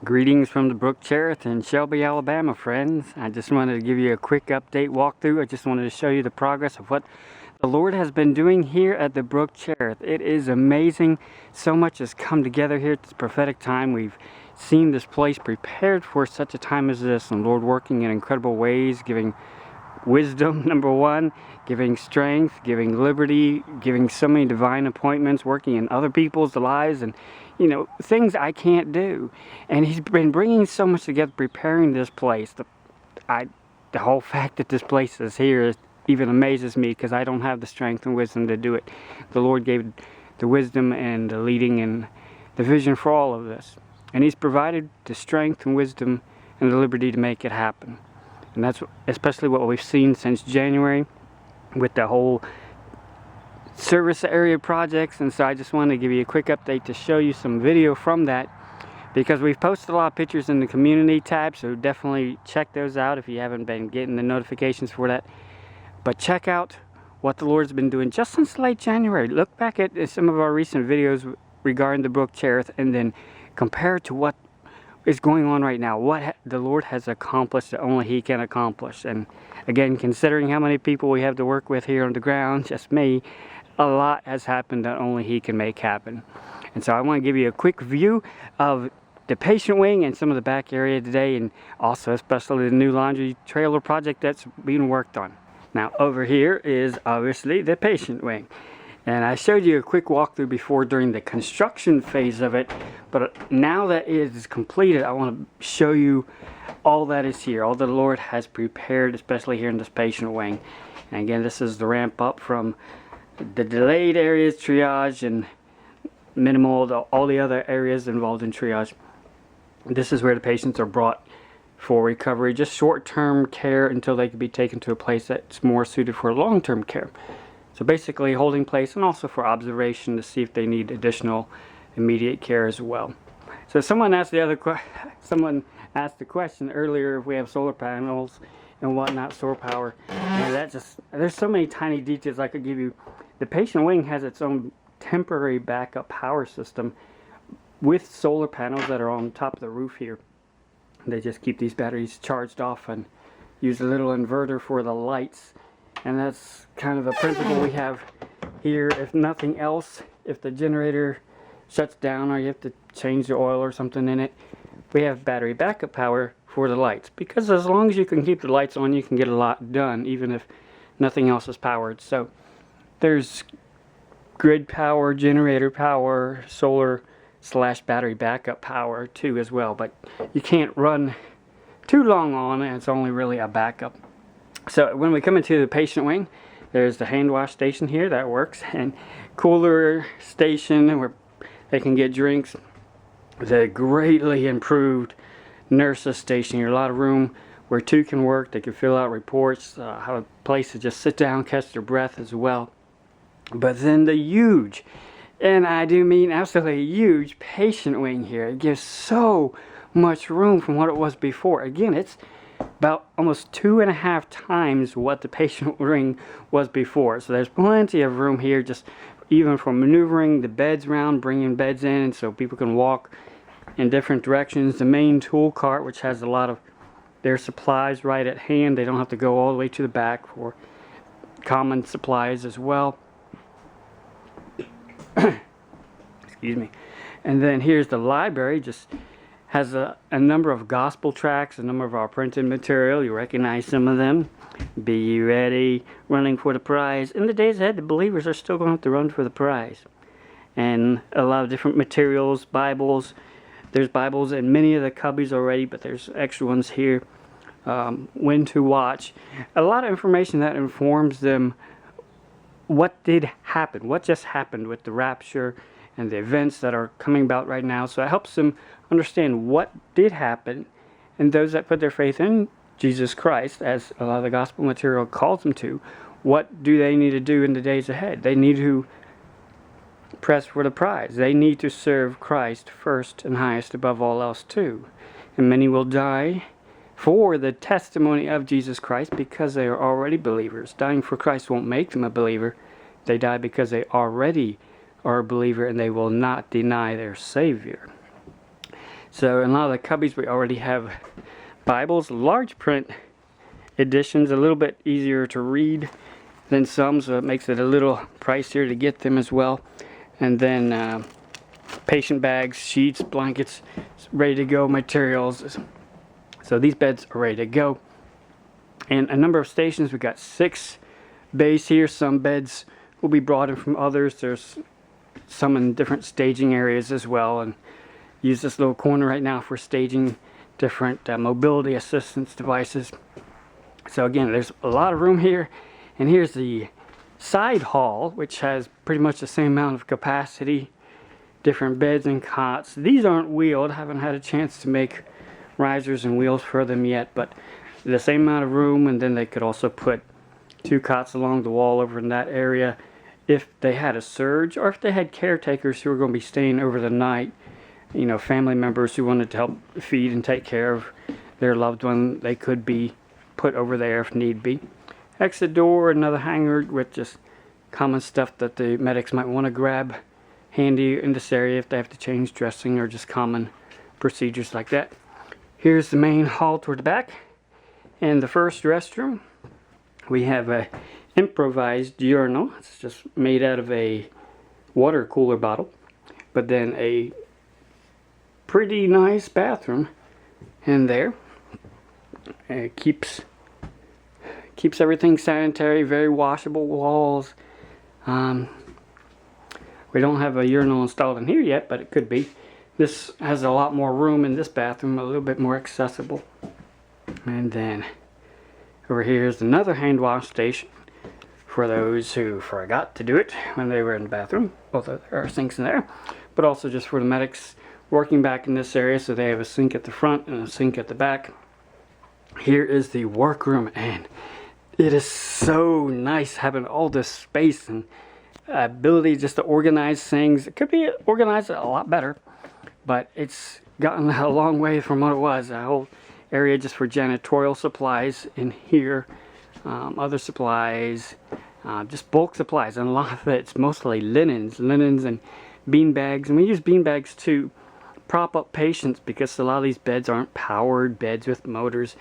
Greetings from the Brook Cherith in Shelby, Alabama, friends. I just wanted to give you a quick update walkthrough. I just wanted to show you the progress of what the Lord has been doing here at the Brook Cherith. It is amazing. So much has come together here at this prophetic time. We've seen this place prepared for such a time as this, and Lord working in incredible ways, giving wisdom, number one, giving strength, giving liberty, giving so many divine appointments, working in other people's lives, and things I can't do. And he's been bringing so much together, preparing this place. The whole fact that this place is here even amazes me, because I don't have the strength and wisdom to do it. The Lord gave the wisdom and the leading and the vision for all of this, and he's provided the strength and wisdom and the liberty to make it happen. And that's especially what we've seen since January with the whole service area projects. And so I just wanted to give you a quick update to show you some video from that, because we've posted a lot of pictures in the community tab, so definitely check those out if you haven't been getting the notifications for that. But check out what the Lord's been doing just since late January. Look back at some of our recent videos regarding the Brook Cherith, and then compare it to what is going on right now, what the Lord has accomplished that only he can accomplish. And again, considering how many people we have to work with here on the ground, just me, a lot has happened that only he can make happen. And so I want to give you a quick view of the patient wing and some of the back area today, and also especially the new laundry trailer project that's being worked on. Now over here is obviously the patient wing. And I showed you a quick walkthrough before during the construction phase of it, but now that it is completed, I want to show you all that is here, all the Lord has prepared, especially here in this patient wing. And again, this is the ramp up from the delayed areas, triage, and minimal, all the other areas involved in triage. This is where the patients are brought for recovery, just short-term care until they can be taken to a place that's more suited for long-term care. So basically holding place, and also for observation to see if they need additional immediate care as well. So someone asked the question earlier if we have solar panels and whatnot, solar power. And there's so many tiny details I could give you. The patient wing has its own temporary backup power system with solar panels that are on top of the roof here. They just keep these batteries charged off and use a little inverter for the lights. And that's kind of the principle we have here. If nothing else, if the generator shuts down or you have to change the oil or something in it, we have battery backup power for the lights. Because as long as you can keep the lights on, you can get a lot done, even if nothing else is powered. So there's grid power, generator power, solar / battery backup power too as well. But you can't run too long on it. It's only really a backup. So when we come into the patient wing, there's the hand wash station here that works, and cooler station where they can get drinks. The greatly improved nurses station here, a lot of room where two can work. They can fill out reports, have a place to just sit down, catch their breath as well. But then the huge, and I do mean absolutely huge, patient wing here. It gives so much room from what it was before. Again, it's about almost 2.5 times what the patient wing was before. So there's plenty of room here, just even for maneuvering the beds around, bringing beds in so people can walk in different directions. The main tool cart, which has a lot of their supplies right at hand. They don't have to go all the way to the back for common supplies as well. Excuse me. And then here's the library, just has a number of gospel tracts, a number of our printed material. You recognize some of them. Be ye ready, running for the prize. In the days ahead, the believers are still going to have to run for the prize. And a lot of different materials, Bibles. There's Bibles in many of the cubbies already, but there's extra ones here. When to watch. A lot of information that informs them what did happen, what just happened with the rapture and the events that are coming about right now. So it helps them understand what did happen, and those that put their faith in Jesus Christ, as a lot of the gospel material calls them to, what do they need to do in the days ahead? They need to press for the prize. They need to serve Christ first and highest above all else too. And many will die for the testimony of Jesus Christ because they are already believers. Dying for Christ won't make them a believer. They die because they already are a believer, and they will not deny their Savior. So in a lot of the cubbies we already have Bibles, large print editions, a little bit easier to read than some, so it makes it a little pricier to get them as well. And then patient bags, sheets, blankets, ready to go materials. So these beds are ready to go. And a number of stations. We've got 6 bays here. Some beds will be brought in from others. There's some in different staging areas as well, and use this little corner right now for staging different mobility assistance devices. So again, there's a lot of room here. And here's the side hall, which has pretty much the same amount of capacity. Different beds and cots. These aren't wheeled. I haven't had a chance to make risers and wheels for them yet, but the same amount of room. And then they could also put 2 cots along the wall over in that area if they had a surge, or if they had caretakers who were going to be staying over the night, you know, family members who wanted to help feed and take care of their loved one. They could be put over there if need be. Exit door, another hanger with just common stuff that the medics might want to grab handy in this area if they have to change dressing or just common procedures like that. Here's the main hall toward the back. And the first restroom, we have a improvised urinal. It's just made out of a water cooler bottle, but then a pretty nice bathroom in there. It keeps everything sanitary, very washable walls. We don't have a urinal installed in here yet, but it could be. This has a lot more room in this bathroom, a little bit more accessible. And then over here is another hand wash station for those who forgot to do it when they were in the bathroom. Although there are sinks in there, but also just for the medics working back in this area, so they have a sink at the front and a sink at the back. Here is the workroom, and it is so nice having all this space and ability just to organize things. It could be organized a lot better, but it's gotten a long way from what it was. A whole area just for janitorial supplies in here, other supplies, just bulk supplies, and a lot of it's mostly linens and bean bags. And we use bean bags to prop up patients because a lot of these beds aren't powered beds with motors.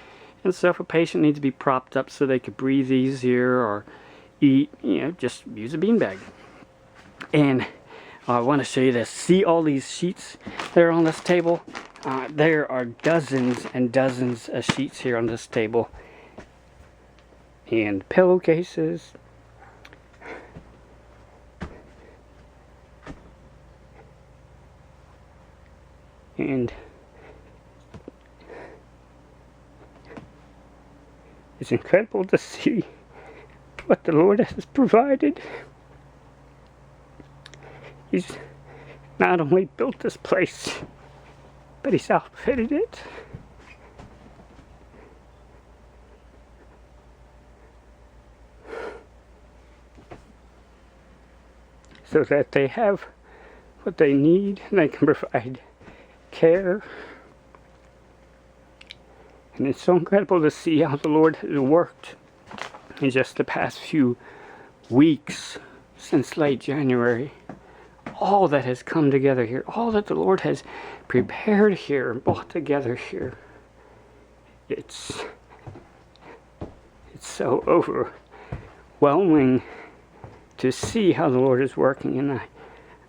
And so if a patient needs to be propped up so they could breathe easier or eat, you know, just use a bean bag. And I want to show you this. See all these sheets that are on this table? There are dozens and dozens of sheets here on this table. And pillowcases. And it's incredible to see what the Lord has provided. He's not only built this place, but He's outfitted it. So that they have what they need and they can provide care. And it's so incredible to see how the Lord has worked in just the past few weeks since late January. All that has come together here, all that the Lord has prepared here and brought together here. It's so overwhelming to see how the Lord is working, and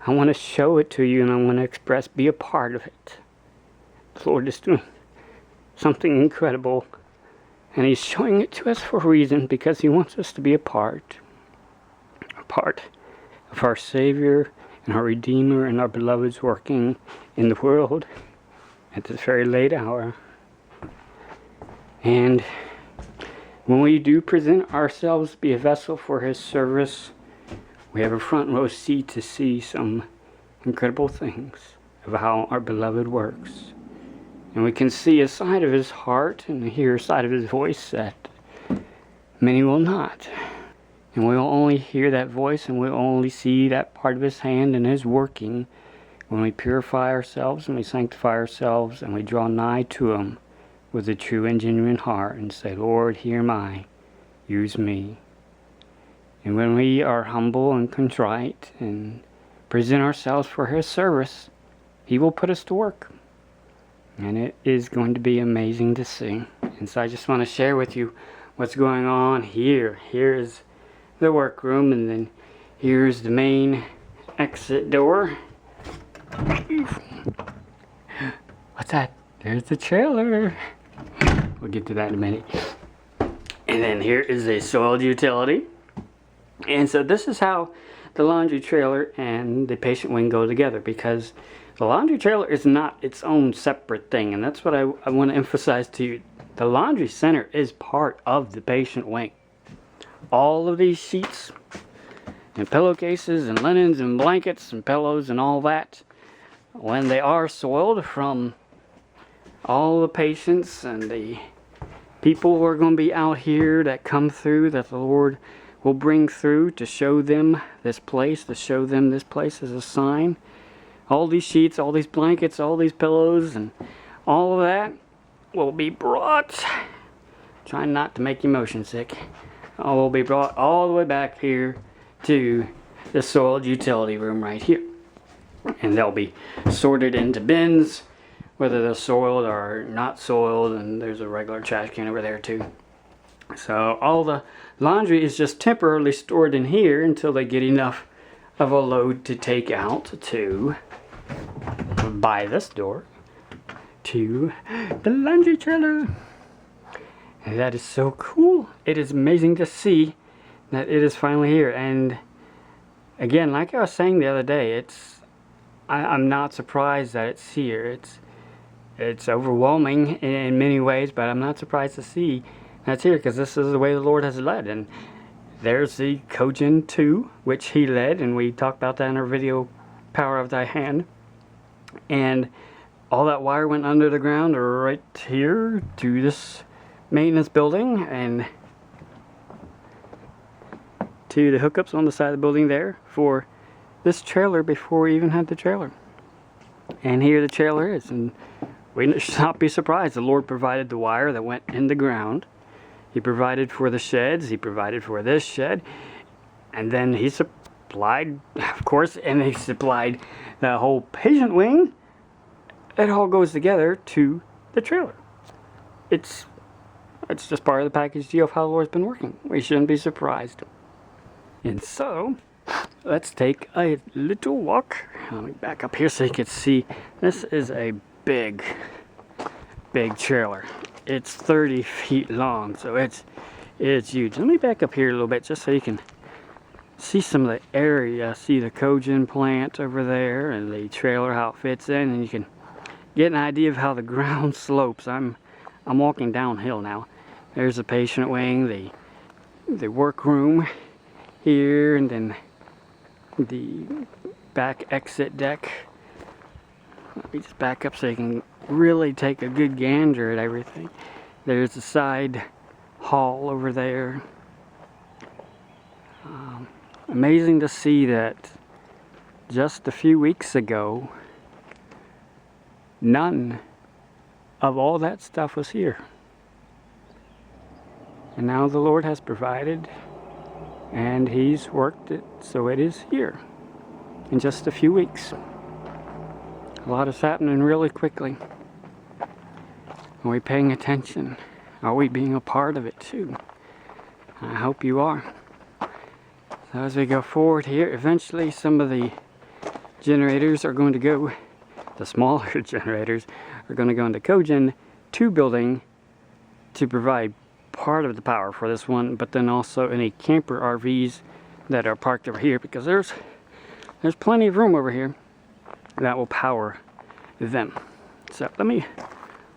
I want to show it to you, and I want to be a part of it. The Lord is doing something incredible, and He's showing it to us for a reason, because He wants us to be a part of our Savior and our Redeemer and our beloveds working in the world at this very late hour. And when we do present ourselves to be a vessel for His service, we have a front row seat to see some incredible things of how our beloved works. And we can see a side of His heart and hear a side of His voice that many will not. And we'll only hear that voice, and we'll only see that part of His hand and His working when we purify ourselves and we sanctify ourselves and we draw nigh to Him with a true and genuine heart and say, Lord, here am I, use me. And when we are humble and contrite and present ourselves for His service, He will put us to work. And it is going to be amazing to see. And so I just want to share with you what's going on here. Here is the workroom, and then here's the main exit door. What's that? There's the trailer. We'll get to that in a minute. And then here is a soiled utility. And so this is how the laundry trailer and the patient wing go together, because the laundry trailer is not its own separate thing. And that's what I want to emphasize to you. The laundry center is part of the patient wing. All of these sheets and pillowcases and linens and blankets and pillows and all that, when they are soiled from all the patients and the people who are going to be out here that come through, that the Lord will bring through to show them this place, as a sign. All these sheets, all these blankets, all these pillows, and all of that will be brought, trying not to make you motion sick, will be brought all the way back here to the soiled utility room right here. And they'll be sorted into bins, whether they're soiled or not soiled, and there's a regular trash can over there too. So all the laundry is just temporarily stored in here until they get enough of a load to take out to, by this door, to the laundry trailer. And that is so cool. It is amazing to see that it is finally here. And again, like I was saying the other day, I'm not surprised that it's here. It's overwhelming in many ways, but I'm not surprised to see that's here, because this is the way the Lord has led. And there's the Cogen 2, which he led, and we talked about that in our video, Power of Thy Hand. And all that wire went under the ground right here to this maintenance building, and to the hookups on the side of the building there for this trailer before we even had the trailer. And here the trailer is, and we should not be surprised. The Lord provided the wire that went in the ground. He provided for the sheds. He provided for this shed. And then he supplied, of course, and he supplied the whole patient wing. It all goes together to the trailer. It's just part of the package deal of how the Lord's been working. We shouldn't be surprised. And so, let's take a little walk. Let me back up here so you can see. This is a big trailer. It's 30 feet long, so it's huge. Let me back up here a little bit just so you can see some of the area. See the Cogen plant over there and the trailer, how it fits in, and you can get an idea of how the ground slopes. I'm walking downhill now. There's the patient wing, the workroom here, and then the back exit deck. Let me just back up so you can really take a good gander at everything. There's the side hall over there. Amazing to see that just a few weeks ago, none of all that stuff was here. And now the Lord has provided, and He's worked it so it is here in just a few weeks. A lot is happening really quickly. Are we paying attention? Are we being a part of it too? I hope you are. So as we go forward here, eventually some of the generators are going to go, the smaller generators are going to go into Cogen 2 building to provide part of the power for this one, but then also any camper RVs that are parked over here, because there's plenty of room over here that will power them. So let me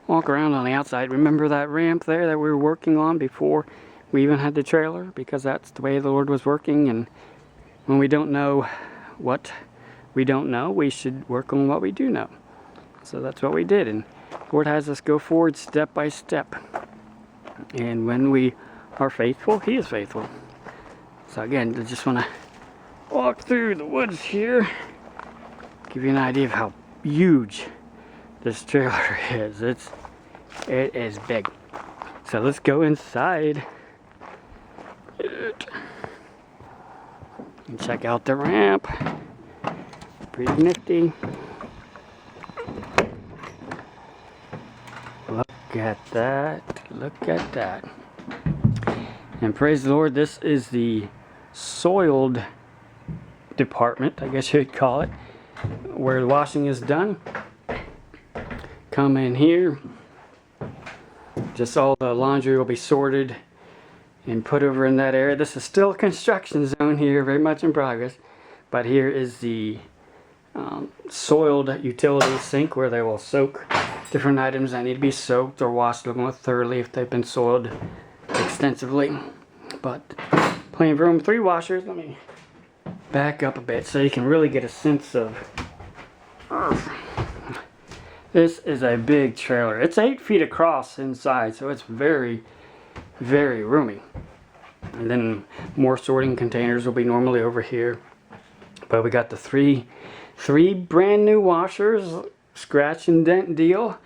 walk around on the outside. Remember that ramp there that we were working on before we even had the trailer? Because that's the way the Lord was working, and when we don't know what we don't know, we should work on what we do know. So that's what we did, and the Lord has us go forward step by step. And when we are faithful, He is faithful. So again, I just want to walk through the woods here, give you an idea of how huge this trailer is. It is big. So let's go inside and check out the ramp. Pretty nifty. at that. Look at that. And praise the Lord, this is the soiled department, I guess you'd call it, where the washing is done. Come in here. Just all the laundry will be sorted and put over in that area. This is still a construction zone here, very much in progress. But here is the soiled utility sink where they will soak different items that need to be soaked or washed a little more thoroughly if they've been soiled extensively. But plenty of room. 3 washers. Let me back up a bit so you can really get a sense of. This is a big trailer. It's 8 feet across inside, so it's very, very roomy. And then more sorting containers will be normally over here. But we got the three brand new washers, scratch and dent deal.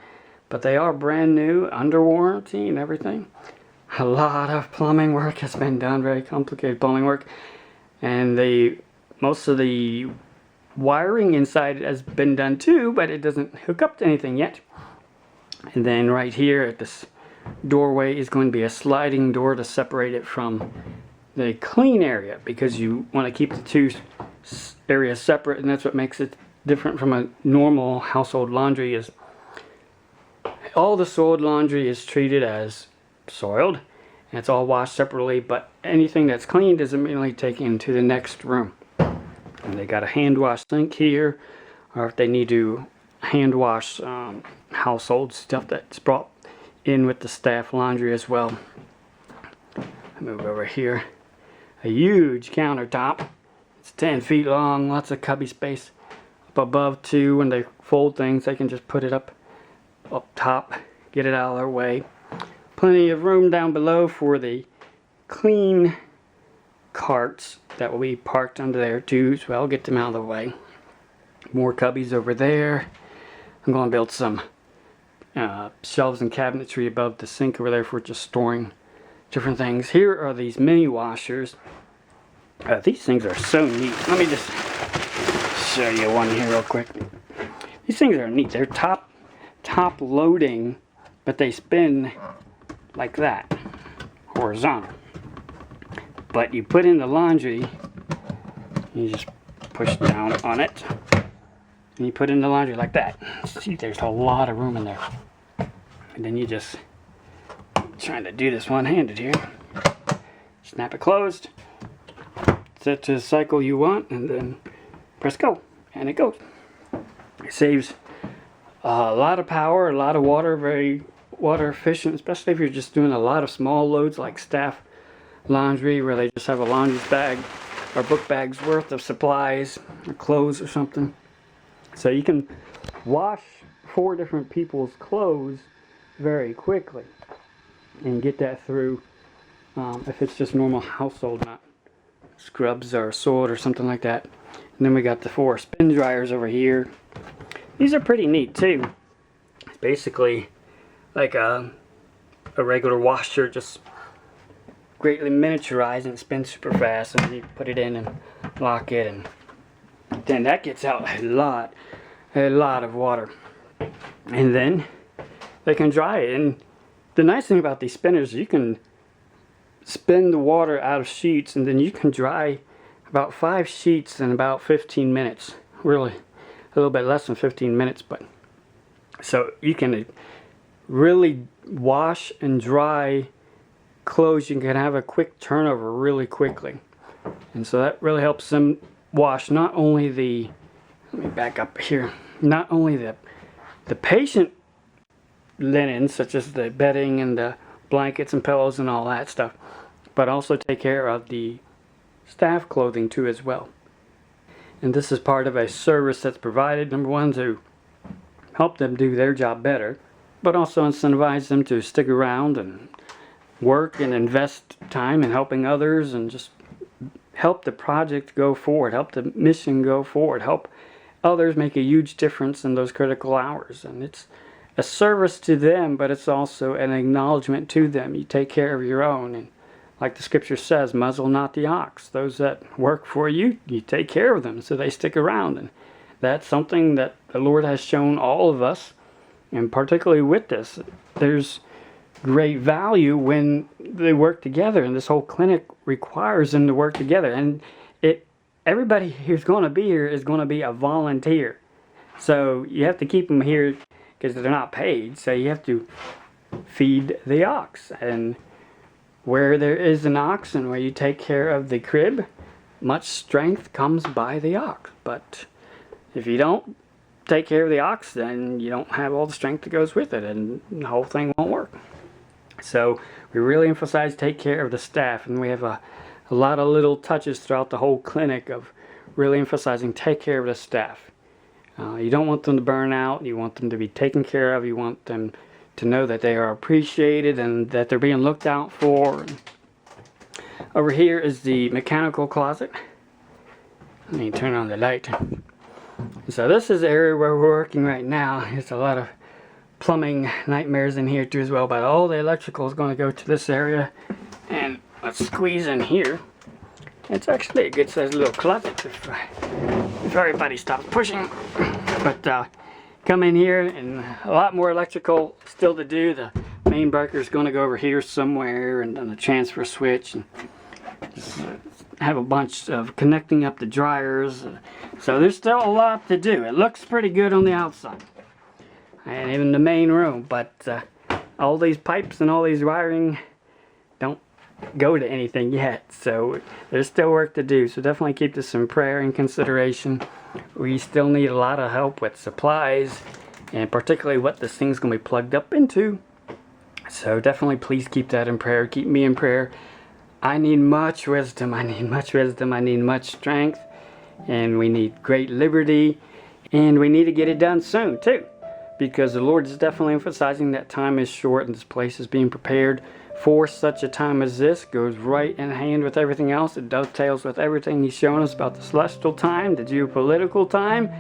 But they are brand new, under warranty and everything. A lot of plumbing work has been done, very complicated plumbing work. And most of the wiring inside has been done too, but it doesn't hook up to anything yet. And then right here at this doorway is going to be a sliding door to separate it from the clean area, because you want to keep the 2 areas separate, and that's what makes it different from a normal household laundry. Is all the soiled laundry is treated as soiled and it's all washed separately, but anything that's cleaned is immediately taken to the next room. And they got a hand wash sink here, or if they need to hand wash household stuff that's brought in with the staff laundry as well. Move over here. A huge countertop. It's 10 feet long, lots of cubby space up above too. When they fold things, they can just put it up top, get it out of their way. Plenty of room down below for the clean carts that will be parked under there too, so I'll get them out of the way. More cubbies over there. I'm going to build some shelves and cabinetry above the sink over there for just storing different things. Here are these mini washers. These things are so neat. Let me just show you one here real quick. These things are neat. They're top loading, but they spin like that, horizontal. But you put in the laundry, you just push down on it, and you put in the laundry like that. See, there's a lot of room in there. And then you just, trying to do this one-handed here, snap it closed, set to the cycle you want, and then press go, and it goes. It saves a lot of power, a lot of water, very water efficient, especially if you're just doing a lot of small loads like staff laundry, where they just have a laundry bag or book bag's worth of supplies or clothes or something. So you can wash 4 different people's clothes very quickly and get that through if it's just normal household, not scrubs or soiled or something like that. And then we got the 4 spin dryers over here. These are pretty neat too. It's basically like a regular washer, just greatly miniaturized, and it spins super fast, and you put it in and lock it, and then that gets out a lot of water, and then they can dry it. And the nice thing about these spinners, you can spin the water out of sheets, and then you can dry about 5 sheets in about 15 minutes. Really, a little bit less than 15 minutes, but so you can really wash and dry clothes. You can have a quick turnover really quickly, and so that really helps them wash not only the, let me back up here, not only the patient linen, such as the bedding and the blankets and pillows and all that stuff, but also take care of the staff clothing too as well. And this is part of a service that's provided, number one, to help them do their job better, but also incentivize them to stick around and work and invest time in helping others, and just help the project go forward, help the mission go forward, help others make a huge difference in those critical hours. And it's a service to them, but it's also an acknowledgement to them. You take care of your own, and like the scripture says, muzzle not the ox. Those that work for you, you take care of them so they stick around. And that's something that the Lord has shown all of us And particularly with this, there's great value when they work together, and this whole clinic requires them to work together. And everybody who's going to be here is going to be a volunteer. So you have to keep them here because they're not paid. So you have to feed the ox. And where there is an ox and where you take care of the crib, much strength comes by the ox. But if you don't take care of the ox, then you don't have all the strength that goes with it, and the whole thing won't work. So we really emphasize take care of the staff, and we have a lot of little touches throughout the whole clinic of really emphasizing take care of the staff. You don't want them to burn out. You want them to be taken care of. You want them to know that they are appreciated and that they're being looked out for. Over here is the mechanical closet. Let me turn on the light. So this is the area where we're working right now. There's a lot of plumbing nightmares in here too as well, but all the electrical is going to go to this area. And let's squeeze in here. It's actually a good sized little closet if everybody stops pushing. But come in here, and a lot more electrical still to do. The main breaker is going to go over here somewhere, and then the transfer switch, and just have a bunch of connecting up the dryers. So there's still a lot to do. It looks pretty good on the outside, and even the main room, but all these pipes and all these wiring don't go to anything yet, so there's still work to do. So definitely keep this in prayer and consideration. We still need a lot of help with supplies, and particularly what this thing's going to be plugged up into. So definitely please keep that in prayer. Keep me in prayer. I need much wisdom. I need much wisdom. I need much strength, and we need great liberty, and we need to get it done soon too, because the Lord is definitely emphasizing that time is short, and this place is being prepared for such a time as this. Goes right in hand with everything else. It dovetails with everything He's shown us about the celestial time, the geopolitical time,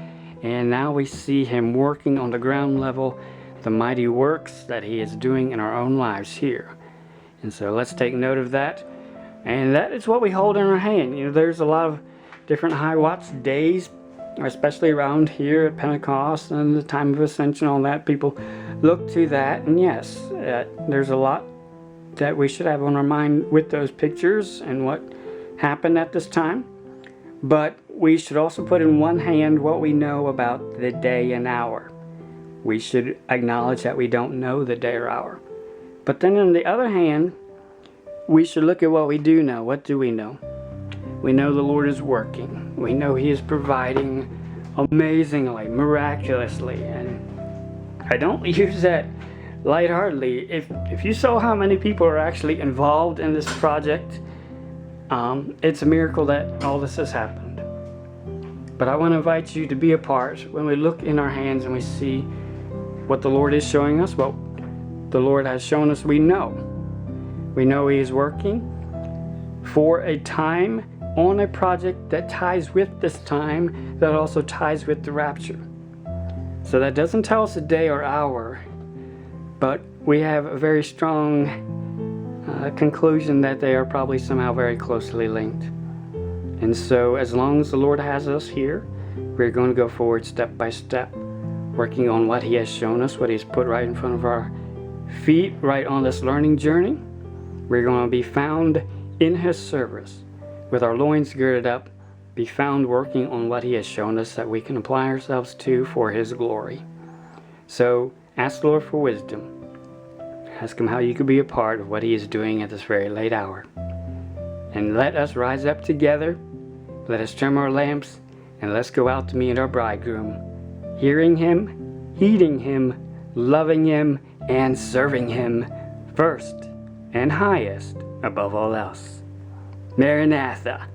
and now we see Him working on the ground level, the mighty works that He is doing in our own lives here. And so let's take note of that, and that is what we hold in our hand. You know, there's a lot of different high watts days, especially around here at Pentecost and the time of Ascension, all that. People look to that, and yes, there's a lot that we should have on our mind with those pictures and what happened at this time. But we should also put in one hand what we know about the day and hour. We should acknowledge that we don't know the day or hour. But then on the other hand, we should look at what we do know. What do we know? We know the Lord is working. We know He is providing amazingly, miraculously. And I don't use that lightheartedly. If you saw how many people are actually involved in this project, it's a miracle that all this has happened. But I want to invite you to be a part. When we look in our hands and we see what the Lord is showing us, what the Lord has shown us, we know He is working for a time on a project that ties with this time, that also ties with the rapture. So that doesn't tell us a day or hour, but we have a very strong conclusion that they are probably somehow very closely linked. And so as long as the Lord has us here, we're going to go forward step by step, working on what He has shown us, what He's put right in front of our feet, right on this learning journey. We're going to be found in His service, with our loins girded up, be found working on what He has shown us that we can apply ourselves to for His glory. So ask the Lord for wisdom. Ask Him how you could be a part of what He is doing at this very late hour. And let us rise up together. Let us trim our lamps, and let's go out to meet our bridegroom, hearing Him, heeding Him, loving Him, and serving Him first and highest above all else. Maranatha.